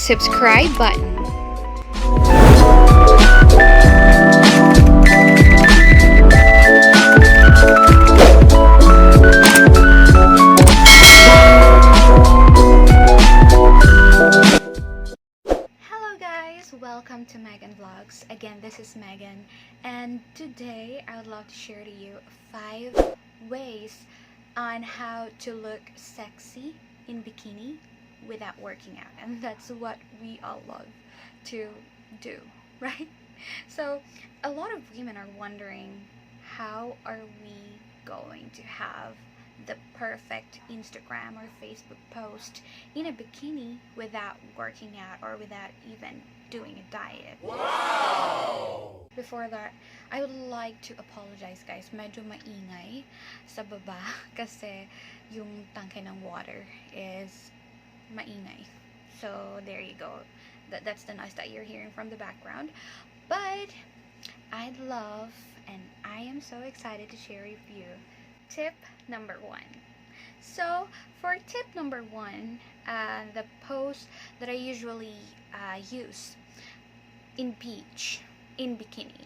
subscribe button. Hello guys, welcome to Meagan Vlogs. Again, this is Meagan, and today I would love to share to you 5 ways on how to look sexy in bikini without working out, and that's what we all love to do, right? So a lot of women are wondering, how are we going to have the perfect Instagram or Facebook post in a bikini without working out or without even doing a diet? Wow! Before that, I would like to apologize guys. Medyo maingay sa baba kasi yung tangke ng water is maingay. So there you go. That's the noise that you're hearing from the background. But I'd love and I am so excited to share with you tip number 1. So for tip number 1, the pose that I usually use in beach, in bikini,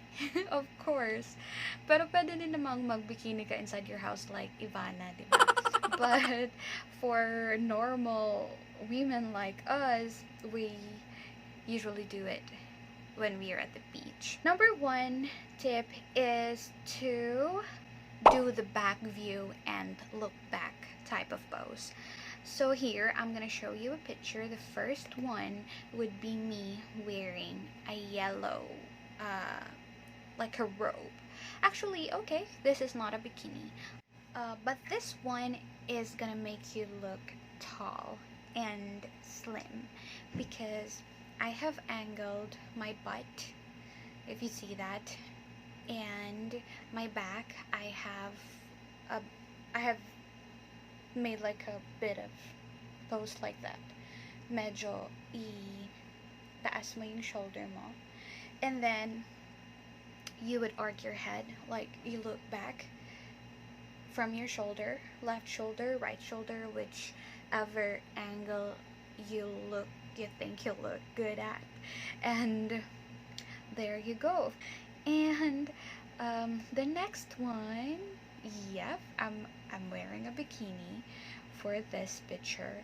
of course. Pero pwede din namang mag-bikini ka inside your house like Ivana, diba? But for normal women like us, we usually do it when we are at the beach. Number 1 tip is to do the back view and look back type of pose. So here I'm gonna show you a picture. The first one would be me wearing a yellow like a robe. Actually, okay, this is not a bikini, but this one is gonna make you look tall and slim because I have angled my butt, if you see that, and my back. I have made like a bit of pose like that. Medyo taas mo yung shoulder mo, and then you would arc your head, like you look back from your shoulder, left shoulder, right shoulder, whichever angle you think you look good at, and there you go. And the next one, yep, I'm wearing a bikini for this picture.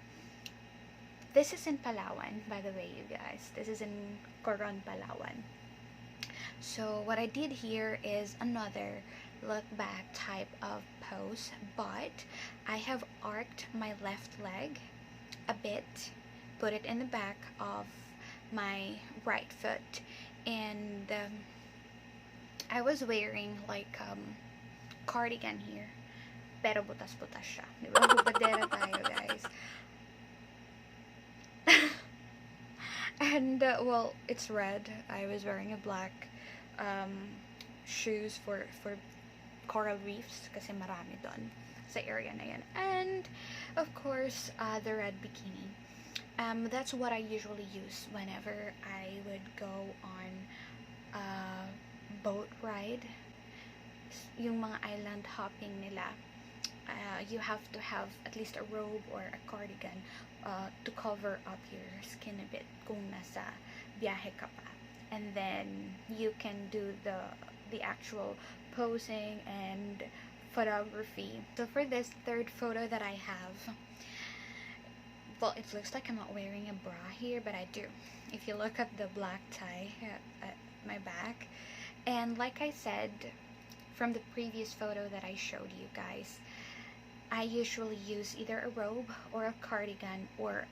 This is in Palawan, by the way, you guys. This is in Coron, Palawan. So what I did here is another look back type of pose, but I have arched my left leg a bit, put it in the back of my right foot, and I was wearing like cardigan here, pero butas-butas siya. Diba? Hubadera tayo, guys. And well, it's red. I was wearing a black shoes for coral reefs kasi marami doon sa area na yan. And of course, the red bikini. That's what I usually use whenever I would go on a boat ride. Yung mga island hopping nila, you have to have at least a robe or a cardigan to cover up your skin a bit kung nasa biyahe ka pa. And then you can do the actual posing and photography. So for this third photo that I have, well, it looks like I'm not wearing a bra here, but I do. If you look at the black tie at my back, and like I said from the previous photo that I showed you guys, I usually use either a robe or a cardigan or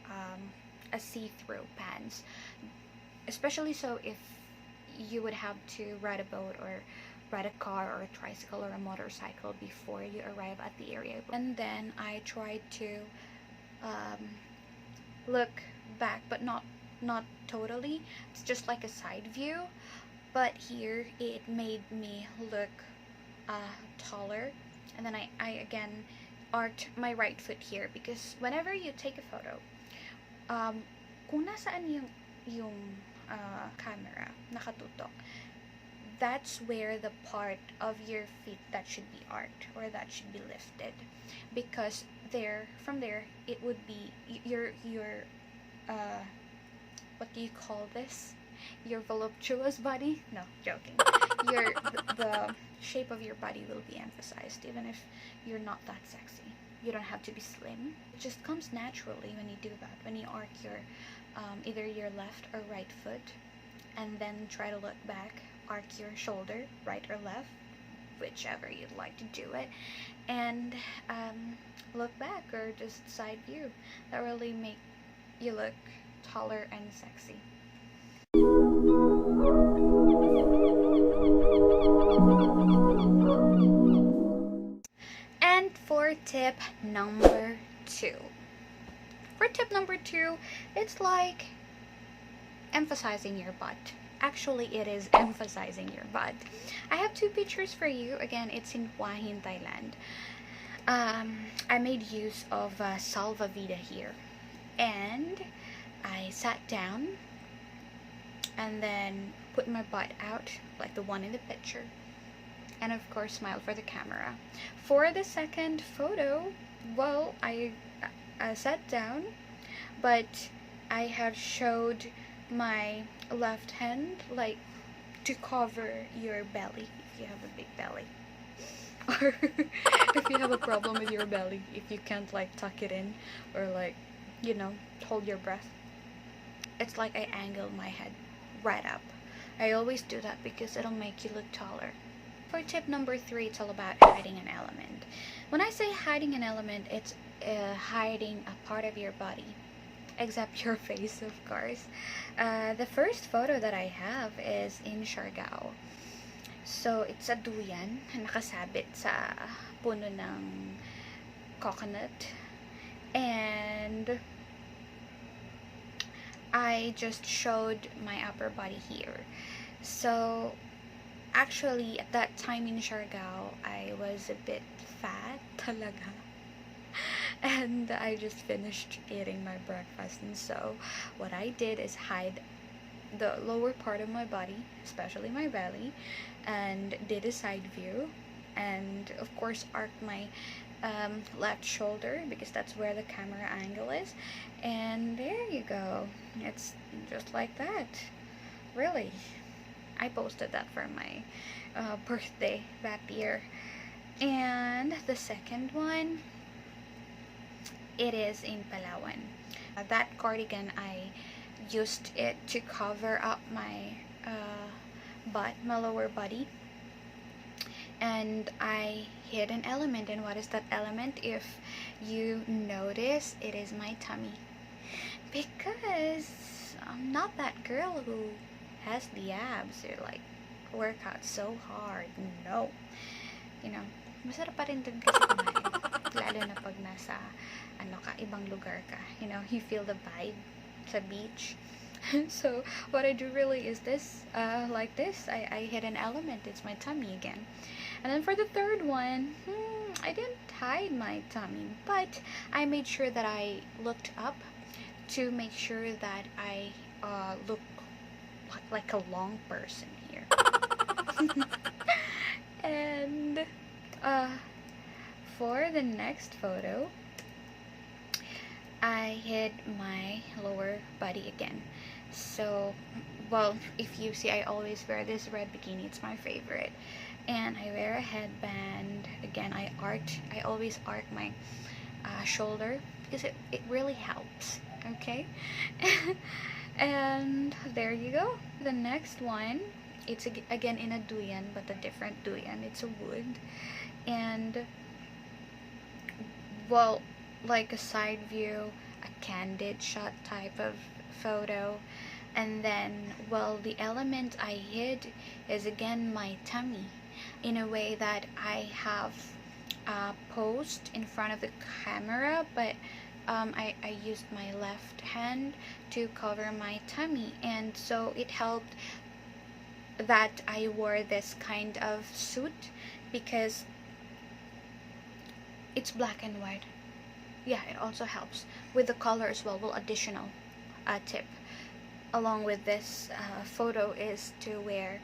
a see-through pants, especially so if you would have to ride a boat or ride a car or a tricycle or a motorcycle before you arrive at the area. And then I tried to look back, but not totally. It's just like a side view, but here it made me look taller. And then I again arched my right foot here because whenever you take a photo, kung nasaan yung camera nakatutok, that's where the part of your feet that should be arched or that should be lifted, because from there it would be your what do you call this? Your voluptuous body? No, joking. The shape of your body will be emphasized even if you're not that sexy. You don't have to be slim. It just comes naturally when you do that. When you arc your either your left or right foot, and then try to look back, arc your shoulder, right or left, whichever you'd like to do it, and look back or just side view. That really make you look taller and sexy. And for tip number 2. For tip number 2, it's like emphasizing your butt. Actually, it is emphasizing your butt. I have 2 pictures for you. Again, it's in Hua Hin, Thailand. I made use of salvavida here, and I sat down and then put my butt out like the one in the picture, and of course smiled for the camera. For the second photo, well, I sat down, but I have showed my left hand like to cover your belly if you have a big belly, or if you have a problem with your belly, if you can't like tuck it in or like, you know, hold your breath. It's like I angle my head right up. I always do that because it'll make you look taller. For tip number 3, it's all about hiding an element. When I say hiding an element, it's hiding a part of your body, except your face, of course. The first photo that I have is in Siargao. So, it's a duyan nakasabit sa puno ng coconut. And I just showed my upper body here. So, actually, at that time in Siargao, I was a bit fat talaga. And I just finished eating my breakfast, and so what I did is hide the lower part of my body, especially my belly, and did a side view, and of course arced my left shoulder because that's where the camera angle is, and there you go. It's just like that. Really, I posted that for my birthday that year. And the second one, it is in Palawan. That cardigan, I used it to cover up my butt, my lower body, and I hid an element. And what is that element? If you notice, it is my tummy, because I'm not that girl who has the abs or like work out so hard. No, you know, masarap pa rin din kasi kumain, lalo na pag nasa ibang lugar ka, you know, you feel the vibe sa beach. So what I do really is this, like this, I hit an element. It's my tummy again. And then for the third one, I didn't hide my tummy, but I made sure that I looked up to make sure that I look like a long person here. And for the next photo, I hid my lower body again. So, well, if you see, I always wear this red bikini. It's my favorite. And I wear a headband. Again, I always arc my shoulder because it really helps. Okay? And there you go. The next one, it's again in a duyan, but a different duyan. It's a wood. And, well, like a side view, a candid shot type of photo. And then, well, the element I hid is again my tummy, in a way that I have posed in front of the camera, but I used my left hand to cover my tummy, and so it helped that I wore this kind of suit because it's black and white. Yeah, it also helps with the color as well. Well, additional tip along with this photo is to wear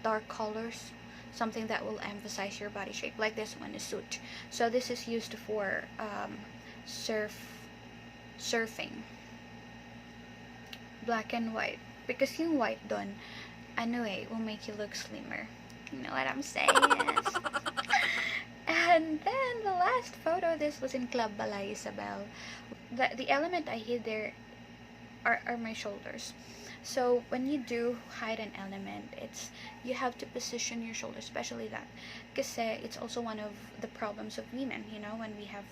dark colors, something that will emphasize your body shape, like this one, a suit. So this is used for surfing. black and white. Because yung white done, anyway, will make you look slimmer. You know what I'm saying? And then the last photo, this was in Club Balay Isabel. The element I hid there are my shoulders. So when you do hide an element, it's you have to position your shoulders, especially that, because it's also one of the problems of women. You know, when we have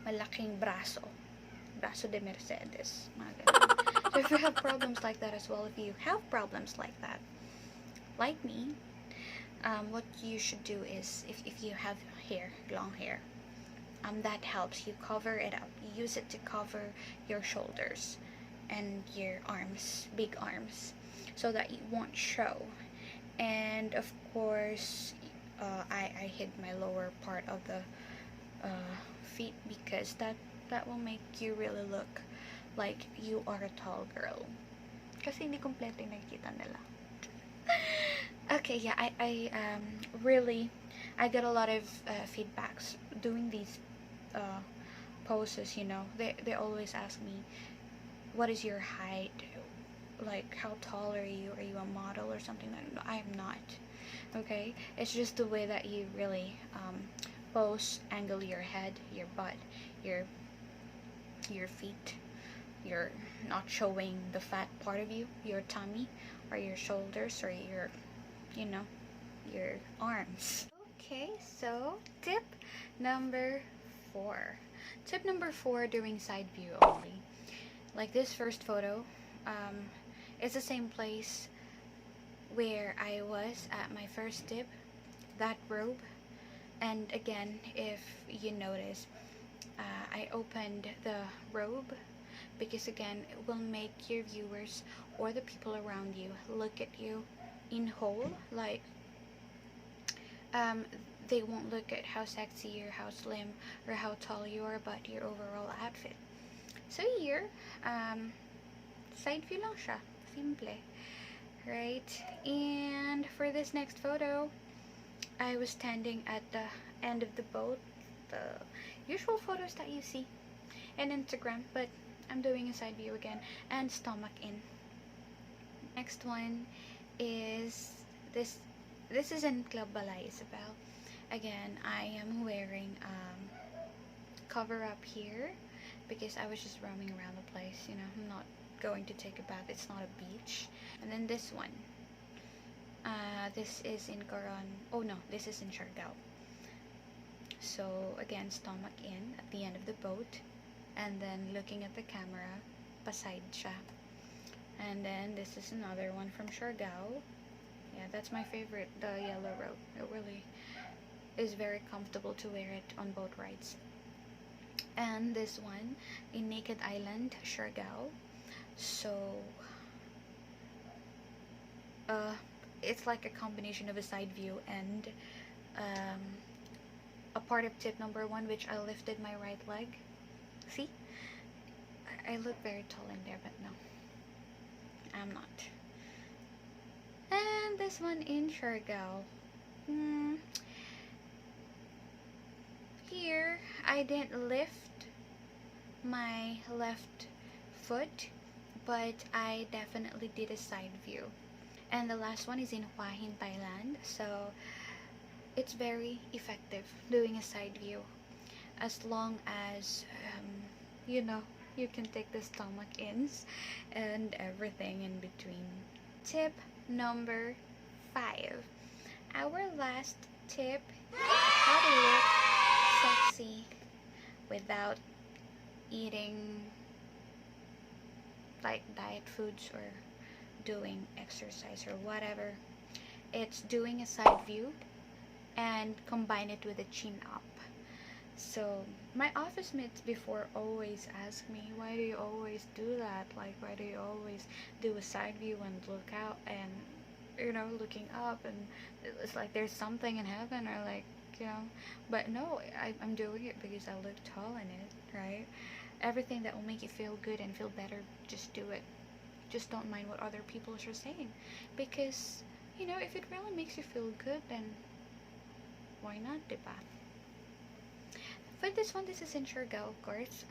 malaking braso de Mercedes, mga ganun. So if you have problems like that as well, if you have problems like that, like me, what you should do is if you have hair, long hair, that helps you cover it up. You use it to cover your shoulders and your arms, big arms, so that it won't show. And of course, I hid my lower part of the feet, because that will make you really look like you are a tall girl. Kasi hindi kompleto yung nakikita nila. Okay, yeah, I really, I get a lot of feedbacks doing these poses, you know. They always ask me, what is your height? Like, how tall are you? Are you a model or something? I am not. Okay? It's just the way that you really pose, angle your head, your butt, your feet. You're not showing the fat part of you, your tummy, or your shoulders, or your, you know, your arms. Okay, so tip number 4. Tip number 4 during side view only. Like this first photo, it's the same place where I was at my first dip, that robe. And again, if you notice, I opened the robe because again, it will make your viewers or the people around you look at you in whole, like they won't look at how sexy or how slim or how tall you are, but your overall outfit. So here, side view lang siya, simple, right? And for this next photo, I was standing at the end of the boat, the usual photos that you see in Instagram, but I'm doing a side view again, and stomach in. Next one is this. This is in Club Balay Isabel. Again, I am wearing cover up here because I was just roaming around the place. You know, I'm not going to take a bath. It's not a beach. And then this one. This is in Coron. Oh no, this is in Siargao. So again, stomach in at the end of the boat, and then looking at the camera, paside siya. And then this is another one from Siargao. Yeah, that's my favorite, the yellow robe. It really is very comfortable to wear it on boat rides. And this one in Naked Island, Siargao. So it's like a combination of a side view and a part of tip number 1, which I lifted my right leg. See? I look very tall in there, but no, I'm not. And this one in Siargao. Here, I didn't lift my left foot, but I definitely did a side view. And the last one is in Hua Hin, Thailand. So it's very effective doing a side view, as long as you know, you can take the stomach ins and everything in between. Tip number 5. Our last tip is how to look sexy without eating like diet foods or doing exercise or whatever. It's doing a side view and combine it with a chin up. So my office mates before always ask me, why do you always do that? Like, why do you always do a side view and look out and, you know, looking up, and it's like there's something in heaven, or like, you know. But no, I'm doing it because I look tall in it, right? Everything that will make you feel good and feel better, just do it. Just don't mind what other people are saying, because, you know, if it really makes you feel good, then why not, diba? For this one, this is in Siargao, of course.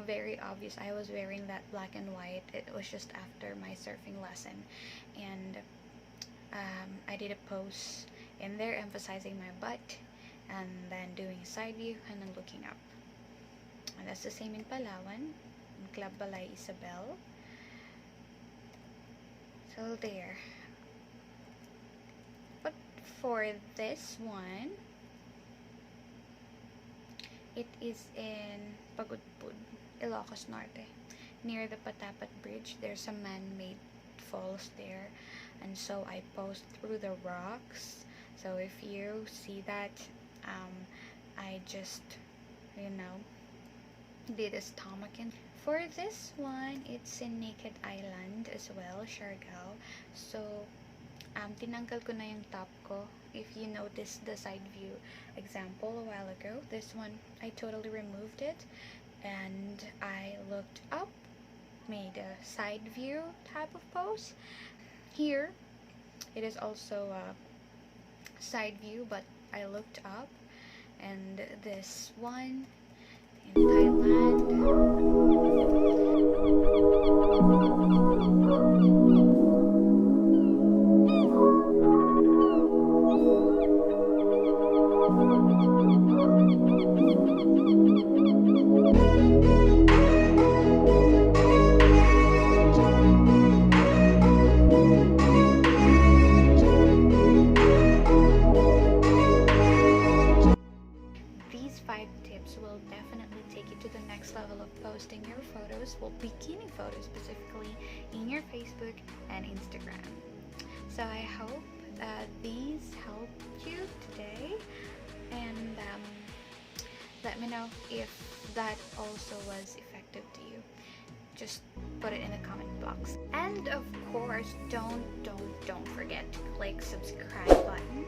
very obvious. I was wearing that black and white. It was just after my surfing lesson, and I did a pose in there emphasizing my butt, and then doing a side view and then looking up. And that's the same in Palawan, in Club Balay Isabel. So there. But for this one, it is in Pagudpud, Ilocos Norte. Near the Patapat Bridge, there's a man-made falls there. And so I posed through the rocks. So if you see that, I just, did a stomach in. For this one, it's in Naked Island as well, Siargao. So, tinanggal ko na yung top ko. If you noticed the side view example a while ago, this one, I totally removed it. And I looked up, made a side view type of pose. Here, it is also a side view, but I looked up. And this one in Thailand. Will definitely take you to the next level of posting your photos, well, bikini photos specifically, in your Facebook and Instagram. So I hope these helped you today, and let me know if that also was effective to you. Just put it in the comment box. And of course, don't forget to click subscribe button